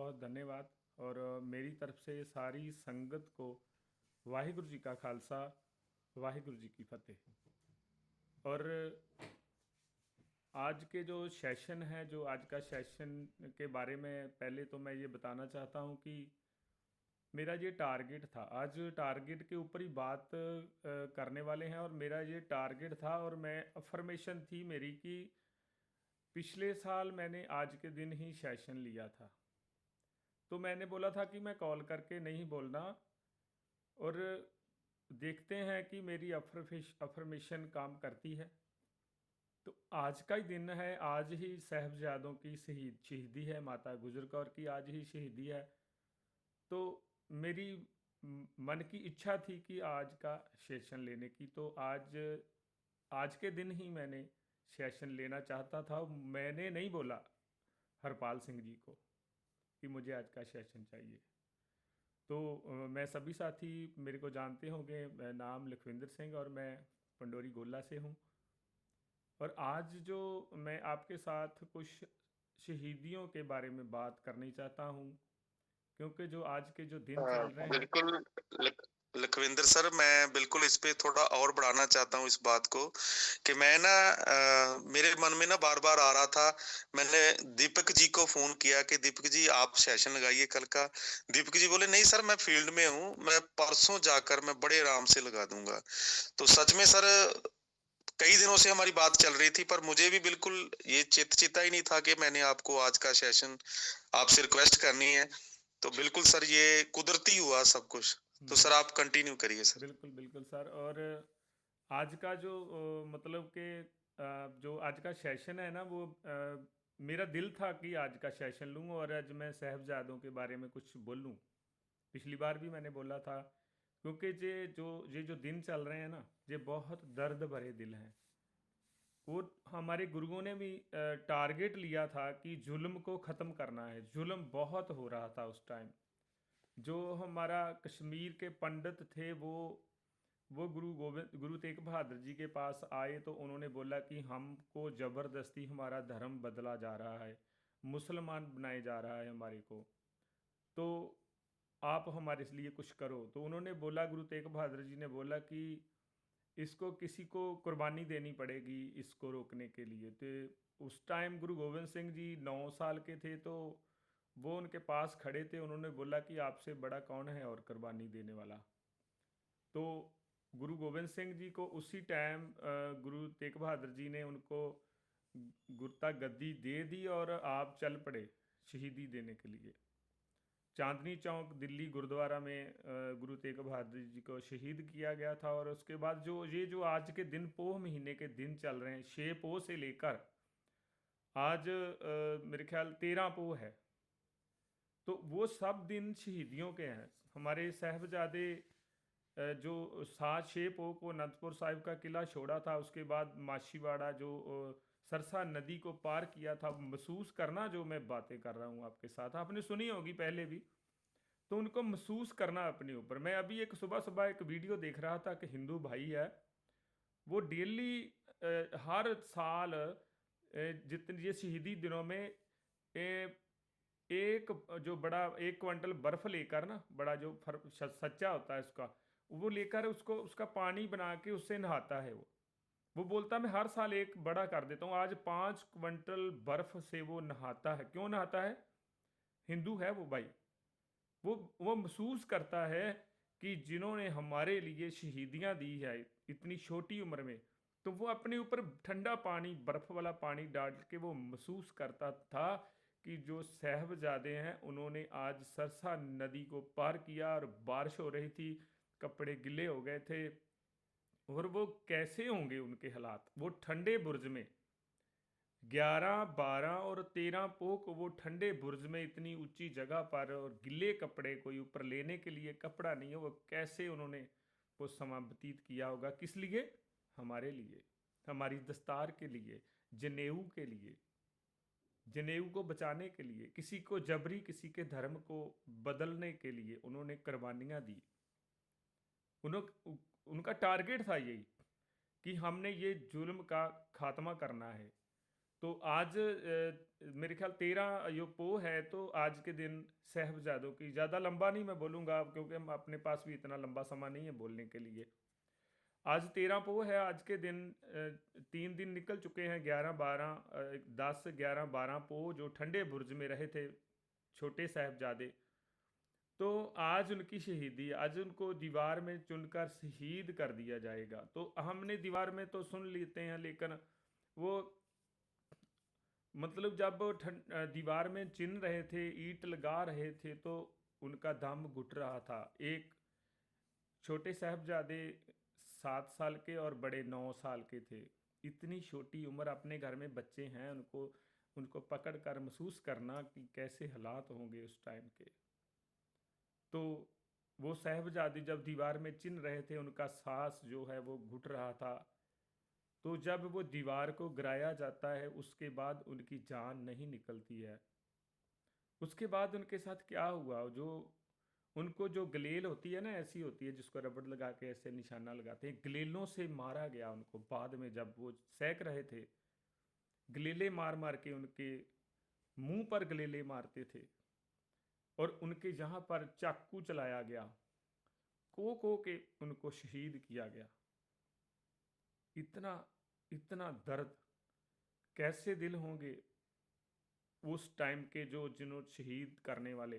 बहुत धन्यवाद। और मेरी तरफ से सारी संगत को वाहिगुरु जी का खालसा, वाहिगुरु जी की फतेह। और आज के जो सेशन है, जो आज का सेशन के बारे में पहले तो मैं ये बताना चाहता हूँ कि मेरा ये टारगेट था, आज टारगेट के ऊपर ही बात करने वाले हैं। और मेरा ये टारगेट था और मैं अफर्मेशन थी मेरी कि पिछले साल मैंने आज के दिन ही सेशन लिया था। तो मैंने बोला था कि मैं कॉल करके नहीं बोलना, और देखते हैं कि मेरी अफर्मेशन काम करती है। तो आज का ही दिन है, आज ही साहबजादों की शहीदी है, माता गुजर कौर की आज ही शहीदी है। तो मेरी मन की इच्छा थी कि आज का सेशन लेने की, तो आज आज के दिन ही मैंने सेशन लेना चाहता था। मैंने नहीं बोला हरपाल सिंह जी को कि मुझे आज का सेशन चाहिए। तो मैं सभी साथी मेरे को जानते होंगे, मैं नाम लखविंदर सिंह और मैं पंडोरी गोला से हूँ। और आज जो मैं आपके साथ कुछ शहीदियों के बारे में बात करनी चाहता हूँ, क्योंकि जो आज के जो दिन चल रहे हैं। बिल्कुल। लखविंदर सर, मैं बिल्कुल इस पे थोड़ा और बढ़ाना चाहता हूँ इस बात को कि मैं ना मेरे मन में ना बार बार आ रहा था। मैंने दीपक जी को फोन किया कि दीपक जी आप सेशन लगाइए कल का। दीपक जी बोले नहीं सर, मैं फील्ड में हूँ, मैं परसों जाकर मैं बड़े आराम से लगा दूंगा। तो सच में सर, कई दिनों से हमारी बात चल रही थी, पर मुझे भी बिल्कुल ये चिता ही नहीं था कि मैंने आपको आज का सेशन आपसे रिक्वेस्ट करनी है। तो बिल्कुल सर, ये कुदरती हुआ सब कुछ। तो सर आप कंटिन्यू करिए सर। बिल्कुल बिल्कुल सर। और आज का जो मतलब कि जो आज का सेशन है ना, वो मेरा दिल था कि आज का सेशन लूँ और आज मैं साहबजादों के बारे में कुछ बोलूँ। पिछली बार भी मैंने बोला था, क्योंकि ये जो दिन चल रहे हैं ना, ये बहुत दर्द भरे दिल हैं। वो हमारे गुरुओं ने भी टारगेट लिया था कि जुल्म को ख़त्म करना है। जुल्म बहुत हो रहा था उस टाइम। जो हमारा कश्मीर के पंडित थे, वो गुरु तेग बहादुर जी के पास आए, तो उन्होंने बोला कि हमको ज़बरदस्ती हमारा धर्म बदला जा रहा है, मुसलमान बनाए जा रहा है हमारे को। तो आप हमारे लिए कुछ करो। तो उन्होंने बोला, गुरु तेग बहादुर जी ने बोला कि इसको किसी को कुर्बानी देनी पड़ेगी इसको रोकने के लिए। तो उस टाइम गुरु गोविंद सिंह जी 9 साल के थे, तो वो उनके पास खड़े थे। उन्होंने बोला कि आपसे बड़ा कौन है और कुर्बानी देने वाला। तो गुरु गोविंद सिंह जी को उसी टाइम गुरु तेग बहादुर जी ने उनको गुरता गद्दी दे दी और आप चल पड़े शहीदी देने के लिए। चांदनी चौक दिल्ली गुरुद्वारा में गुरु तेग बहादुर जी को शहीद किया गया था। और उसके बाद जो आज के दिन, पोह महीने के दिन चल रहे हैं, 6 पोह से लेकर आज मेरे ख्याल 13 पोह है, तो वो सब दिन शहीदियों के हैं। हमारे साहबजादे जो 7 6 पोह को अनंतपुर साहिब का किला छोड़ा था, उसके बाद माछीवाड़ा जो सरसा नदी को पार किया था, महसूस करना, जो मैं बातें कर रहा हूँ आपके साथ आपने सुनी होगी पहले भी। तो उनको महसूस करना अपने ऊपर। मैं अभी एक सुबह सुबह एक वीडियो देख रहा था कि हिंदू भाई है, वो डेली हर साल जितने ये शहीदी दिनों में एक जो बड़ा 1 क्विंटल बर्फ लेकर ना, बड़ा जो सच्चा होता है उसका, वो लेकर उसको उसका पानी बना के उससे नहाता है। वो बोलता मैं हर साल एक बड़ा कर देता हूँ। आज 5 क्विंटल बर्फ से वो नहाता है। क्यों नहाता है? हिंदू है वो भाई। वो महसूस करता है कि जिन्होंने हमारे लिए शहीदियाँ दी है इतनी छोटी उम्र में, तो वो अपने ऊपर ठंडा पानी, बर्फ़ वाला पानी डाल के वो महसूस करता था कि जो साहबजादे हैं उन्होंने आज सरसा नदी को पार किया और बारिश हो रही थी, कपड़े गिले हो गए थे। और वो कैसे होंगे उनके हालात, वो ठंडे बुर्ज में 11 12 और 13 पोह को वो ठंडे बुर्ज में इतनी ऊंची जगह पर, और गिले कपड़े, कोई ऊपर लेने के लिए कपड़ा नहीं है, वो कैसे उन्होंने वो समय व्यतीत किया होगा। किस लिए? हमारे लिए, हमारी दस्तार के लिए, जनेऊ के लिए, जनेऊ को बचाने के लिए, किसी को जबरी किसी के धर्म को बदलने के लिए उन्होंने कुर्बानियाँ दी। उनका टारगेट था यही कि हमने ये जुल्म का खात्मा करना है। तो आज मेरे ख्याल 13 यो पोह है, तो आज के दिन साहिबजादों की, ज़्यादा लंबा नहीं मैं बोलूँगा क्योंकि हम अपने पास भी इतना लंबा समय नहीं है बोलने के लिए। आज 13 पोह है। आज के दिन 3 दिन निकल चुके हैं, 11 12 10 11 12 पोह जो ठंडे बुर्ज में रहे थे छोटे साहिबजादे। तो आज उनकी शहीदी, आज उनको दीवार में चुनकर शहीद कर दिया जाएगा। तो हमने दीवार में तो सुन लेते हैं, लेकिन वो मतलब जब दीवार में चिन्ह रहे थे, ईंट लगा रहे थे, तो उनका दम घुट रहा था। एक छोटे साहबजादे 7 साल के और बड़े 9 साल के थे। इतनी छोटी उम्र, अपने घर में बच्चे हैं, उनको उनको पकड़ कर महसूस करना कि कैसे हालात होंगे उस टाइम के। तो वो साहबजादे जब दीवार में चिन्ह रहे थे, उनका सांस जो है वो घुट रहा था। तो जब वो दीवार को गिराया जाता है, उसके बाद उनकी जान नहीं निकलती है। उसके बाद उनके साथ क्या हुआ, जो उनको जो गलेल होती है ना, ऐसी होती है जिसको रबड़ लगा के ऐसे निशाना लगाते हैं, गलेलों से मारा गया उनको। बाद में जब वो सेक रहे थे, गलेले मार मार के उनके मुंह पर गलेले मारते थे, और उनके यहाँ पर चाकू चलाया गया, को के उनको शहीद किया गया। इतना इतना दर्द, कैसे दिल होंगे उस टाइम के जो जिन्हों शहीद करने वाले।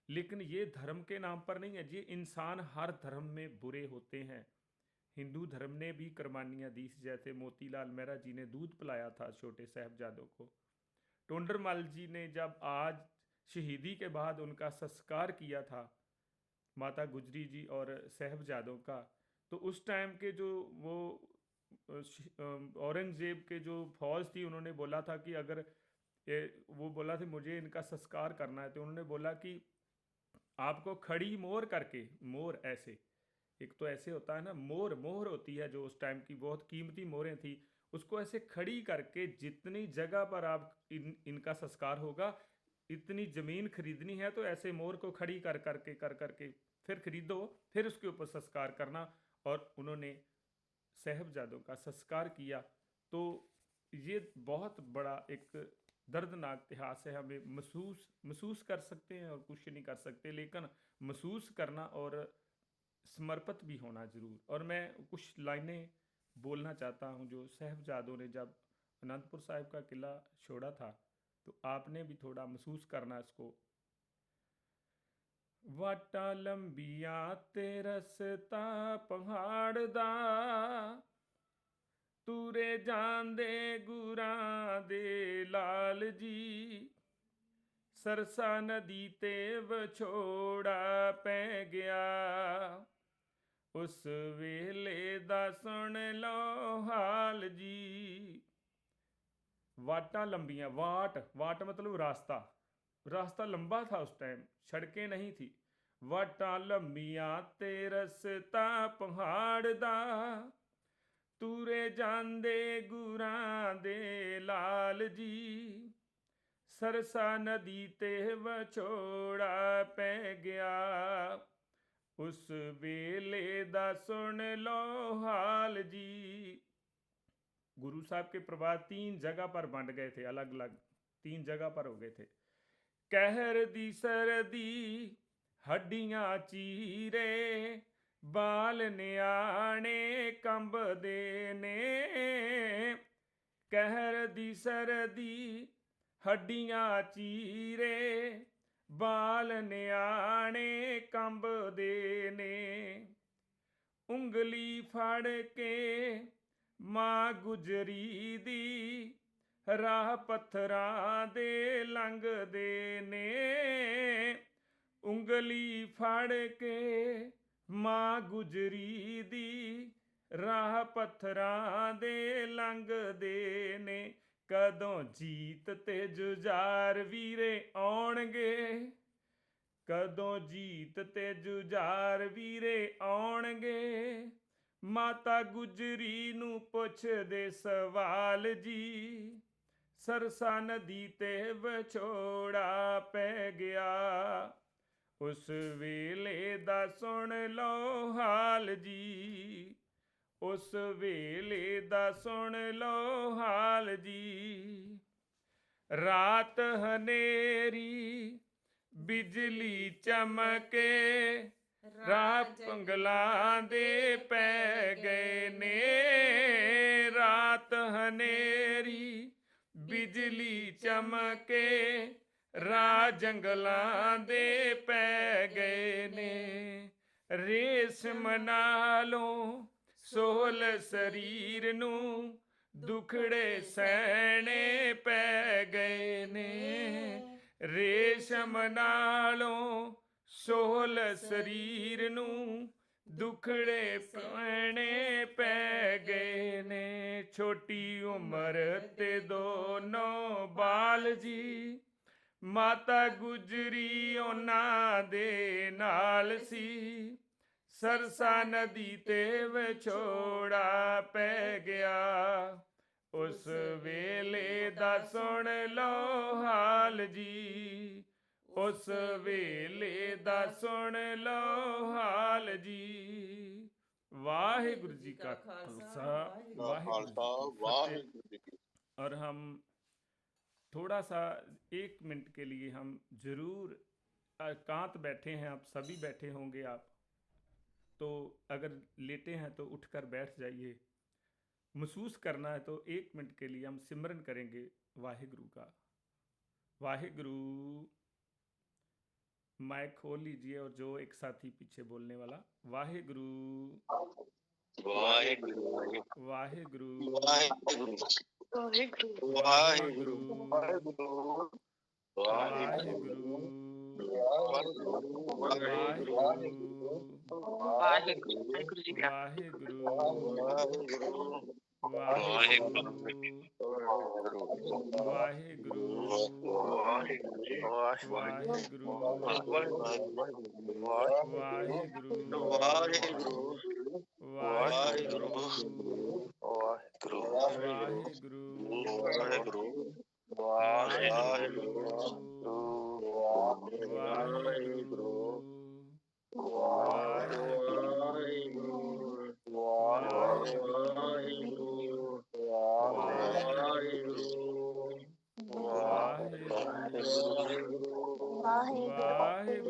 लेकिन ये धर्म के नाम पर नहीं है, ये इंसान हर धर्म में बुरे होते हैं। हिंदू धर्म ने भी कुर्बानियाँ दी, जैसे मोतीलाल मेहरा जी ने दूध पिलाया था छोटे साहबजादों को। टोंडरमल जी ने जब आज शहीदी के बाद उनका संस्कार किया था, माता गुजरी जी और साहबजादों का, तो उस टाइम के जो वो औरंगजेब के जो फौज थी, उन्होंने बोला था कि अगर वो बोला था मुझे इनका संस्कार करना है, तो उन्होंने बोला कि आपको खड़ी मोहर करके, मोहर ऐसे, एक तो ऐसे होता है ना, मोहर मोहर होती है जो उस टाइम की बहुत कीमती मोहरें थी, उसको ऐसे खड़ी करके जितनी जगह पर आप इनका संस्कार होगा, इतनी ज़मीन खरीदनी है, तो ऐसे मोहर को खड़ी कर करके फिर खरीदो, फिर उसके ऊपर संस्कार करना। और उन्होंने साहबजादों का संस्कार किया। तो ये बहुत बड़ा एक दर्दनाक इतिहास है। हमें महसूस महसूस कर सकते हैं और कुछ नहीं कर सकते, लेकिन महसूस करना और समर्पित भी होना ज़रूर। और मैं कुछ लाइनें बोलना चाहता हूँ, जो साहबजादों ने जब अनंतपुर साहिब का किला छोड़ा था, तो आपने भी थोड़ा महसूस करना इसको। वाटा लंबिया ते रस्ता पहाड़ दा, तुरे जांदे गुरां दे लाल जी, सरसा नदी ते विछोड़ा पै गया, उस वेले दा सुन लो हाल जी। वाटा लंबियां, वाट वाट मतलब रास्ता, रास्ता लंबा था उस टाइम, सड़कें नहीं थी। वाटा लंबियां ते रस्ता पहाड़ दा, तुरे जांदे गुरां दे लाल जी, सरसा नदी ते विछोड़ा पै गया, उस वेले दा सुन लो हाल जी। गुरु साहब के प्रभात 3 जगह पर बंट गए थे, अलग अलग 3 जगह पर हो गए थे। कहर दी सरदी हड्डियां चीरे, बाल न्याणे कंबदे ने, कहर दी सरदी हड्डियां चीरे, बाल न्याणे कंबदे ने, उंगली फड़ के मां गुजरी दी, राह पत्थरां दे लंघदे ने, उंगली फड़ के मां गुजरी दी, राह पत्थरां दे लंघदे ने, कदों जीत ते जुझार वीरे आउणगे, कदों जीत ते जुझार वीरे आउणगे, माता गुजरी नू पुछदे सवाल जी, सरसा नदी ते विछोड़ा पै गया, उस वेले दा सुन लो हाल जी, ਉਸ ਵੇਲੇ ਦਾ ਸੁਣ ਲੋ ਹਾਲ ਜੀ। ਰਾਤ ਹਨੇਰੀ ਬਿਜਲੀ ਚਮਕੇ, ਰਾਹ ਪੰਗਲਾਂ ਦੇ ਪੈ ਗਏ ਨੇ। ਰਾਤ ਹਨੇਰੀ ਬਿਜਲੀ ਚਮਕੇ, ਰਾਹ ਜੰਗਲਾਂ ਦੇ ਪੈ ਗਏ ਨੇ। ਰੇਸ਼ਮ ਨਾਲੋਂ ਸੋਹਲ ਸਰੀਰ ਨੂੰ ਦੁਖੜੇ ਸਹਿਣੇ ਪੈ ਗਏ ਨੇ। ਰੇਸ਼ਮ ਨਾਲੋਂ ਸੋਹਲ ਸਰੀਰ ਨੂੰ ਦੁਖੜੇ ਸਹਿਣੇ ਪੈ ਗਏ ਨੇ। ਛੋਟੀ ਉਮਰ ਤੇ ਦੋਨੋਂ ਬਾਲ ਜੀ, ਮਾਤਾ ਗੁਜਰੀ ਉਹਨਾਂ ਦੇ ਨਾਲ ਸੀ। ਸਰਸਾ ਨਦੀ ਤੇ ਵਿਛੋੜਾ ਪੈ ਗਿਆ, ਉਸ ਵੇਲੇ ਦਾ ਸੁਣ ਲੋ ਹਾਲ ਜੀ। ਉਸ ਵੇਲੇ ਦਾ ਸੁਣ ਲੋ ਹਾਲ ਜੀ। ਵਾਹਿਗुरु जी का खालसा, वाहिगुरु जी की फतेह। और हम थोड़ा सा 1 मिनट के लिए हम जरूर एकांत बैठे हैं, आप सभी बैठे होंगे, आप तो अगर लेटे हैं तो उठकर बैठ जाइए। महसूस करना है तो 1 मिनट के लिए हम सिमरन करेंगे वाहिगुरु का। वाहिगुरु माइक खोल लीजिए, और जो एक साथी पीछे बोलने वाला, वाहिगुरु वाहिगुरु वाहिगुरु वाहिगुरु वाहिगुरु वाहिगुरु वाहिगुरु वाहिगुरु वाहिगुरु वाहिगुरु वाहिगुरु जी का वाहिगुरु वाहिगुरु वाहिगुरु वाहिगुरु वाहिगुरु वाहिगुरु